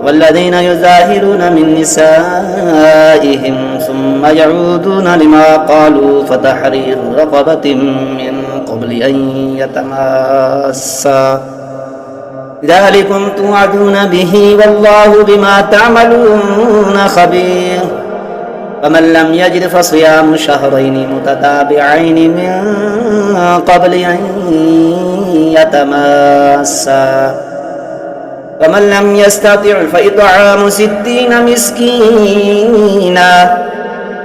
والذين يظاهرون من نسائهم ثم يعودون لما قالوا فتحرير رقبة من قبل أن يتماسا ذلكم توعدون به والله بما تعملون خبير فمن لم يجد فصيام شهرين متتابعين من قبل أن يتماسا ومن لم يستطع فإطعام 60 مسكينا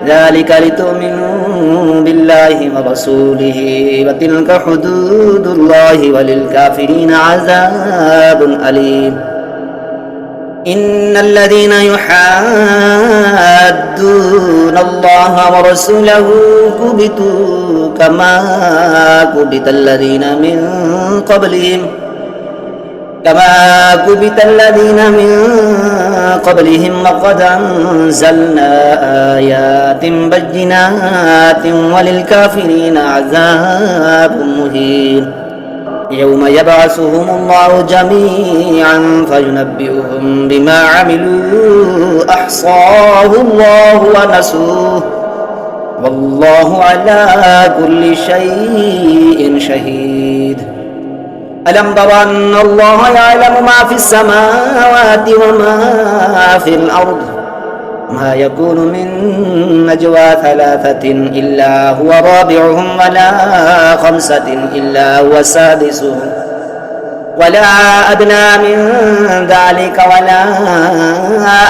ذلك لتؤمنوا بالله ورسوله وتلك حدود الله وللكافرين عذاب أليم إن الذين يحادون الله ورسوله كبتوا كما كبت الذين من قبلهم وقد أنزلنا آيات بينات وللكافرين عذاب مهين يوم يبعثهم الله جميعا فينبئهم بما عملوا أحصاه الله ونسوه والله على كل شيء شهيد ألم تر أن الله يعلم ما في السماوات وما في الأرض ما يكون من نجوى 3 إلا هو رابعهم ولا 5 إلا هو سادسهم ولا أدنى من ذلك ولا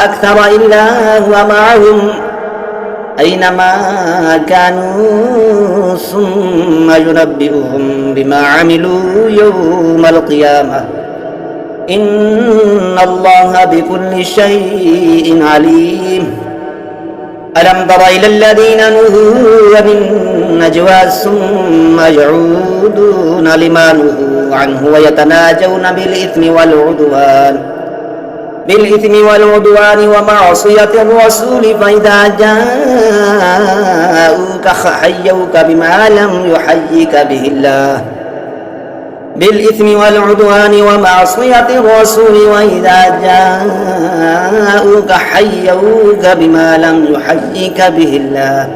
أكثر إلا هو معهم أينما كانوا ثم ينبئهم بما عملوا يوم القيامة إن الله بكل شيء عليم ألم تر إلى الذين نهوا من نجوى ثم يعودون لما نهوا عنه ويتناجون بالإثم والعدوان ومعصية الرسول فإذا جاءوك حيوك بما لم يحيك به الله بالإثم والعدوان ومعصية الرسول وإذا جاءوك حيوك بما لم يحيك به الله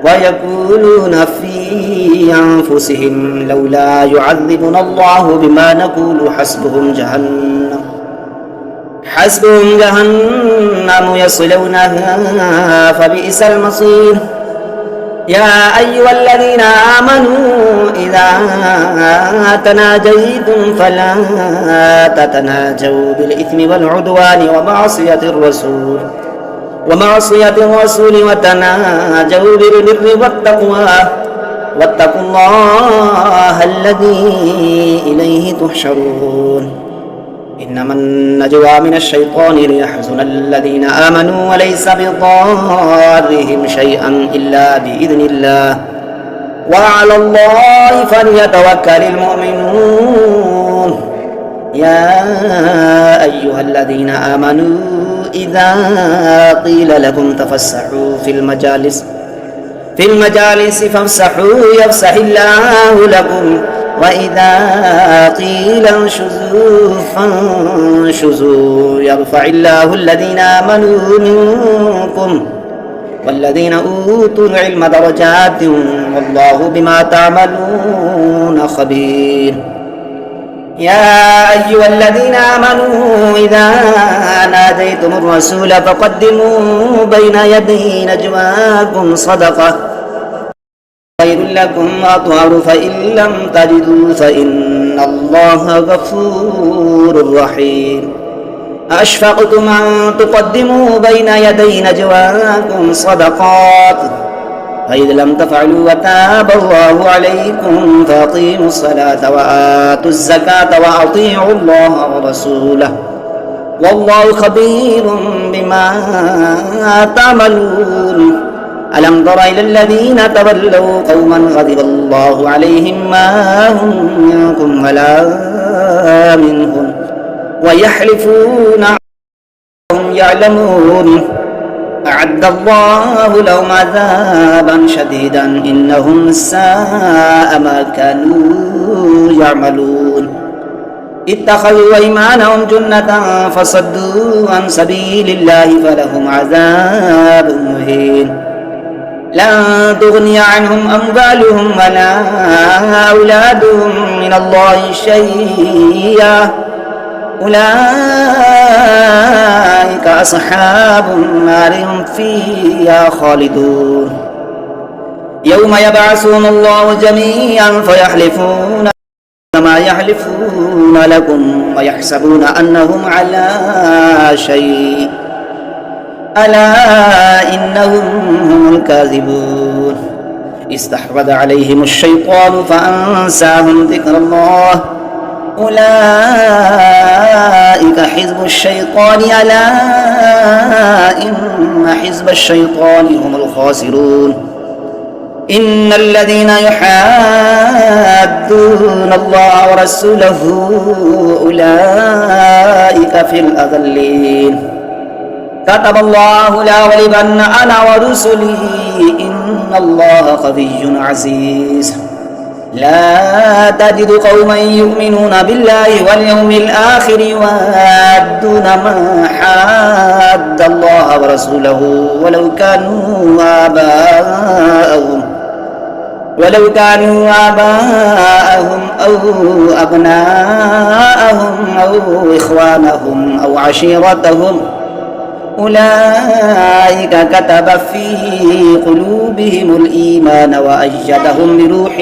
ويقولون في أنفسهم لولا يعذبنا الله بما نقول حسبهم جهنم يصلونها فبئس المصير يا أيها الذين آمنوا إذا تناجيتم فلا تتناجوا بالإثم والعدوان ومعصية الرسول وتناجوا بالبر والتقوى واتقوا الله الذي إليه تحشرون إنما النجوى من الشيطان ليحزن الذين آمنوا وليس بضارهم شيئا إلا بإذن الله وعلى الله فليتوكل المؤمنون يا أيها الذين آمنوا إذا قيل لكم تفسحوا في المجالس فافسحوا يفسح الله لكم وإذا قيل انشزوا فانشزوا يرفع الله الذين آمنوا منكم والذين أوتوا العلم درجات والله بما تعملون خبير يا أيها الذين آمنوا إذا ناديتم الرسول فقدموا بين يدي نجواكم صدقة خير لكم وأطهر فإن لم تجدوا فإن الله غفور رحيم أشفقتم أن تقدموا بين يدي نجواكم صدقات فإذ لم تفعلوا وتاب الله عليكم فأقيموا الصلاة وآتوا الزكاة وأطيعوا الله ورسوله والله خبير بما تعملون ألم تر إلى الذين تولوا قوما غضب الله عليهم ما هم منكم ولا منهم ويحلفون هم يعلمون أعد الله لهم عذابا شديدا إنهم ساء ما كانوا يعملون اتخذوا أيمانهم جنة فصدوا عن سبيل الله فلهم عذاب مهين لن تغني عنهم أموالهم ولا أولادهم من الله شيئا أولئك أصحاب النار هم فيها خالدون يوم يبعثون الله جميعا فيحلفون كما يحلفون لكم ويحسبون أنهم على شيء ألا إنهم هم الكاذبون استحوذ عليهم الشيطان فأنساهم ذكر الله أولئك حزب الشيطان ألا إن حزب الشيطان هم الخاسرون إن الذين يحادون الله ورسوله أولئك في الأذلين كتب الله لأغلبن أنا ورسلي إن الله قوي عزيز لا تجد قوما يؤمنون بالله واليوم الآخر يوادون من حاد الله ورسوله ولو كانوا آباءهم أو أبناءهم أو إخوانهم أو عشيرتهم أولئك كتب في قلوبهم الإيمان وأيدهم بروح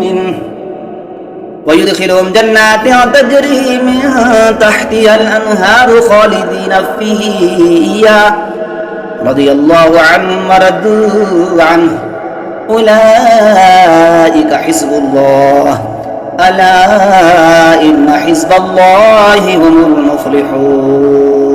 منه ويدخلهم جنات تجري من تحتها الأنهار خالدين فيها رضي الله عنهم ورضوا عنه أولئك حزب الله ألا إن حزب الله هم المفلحون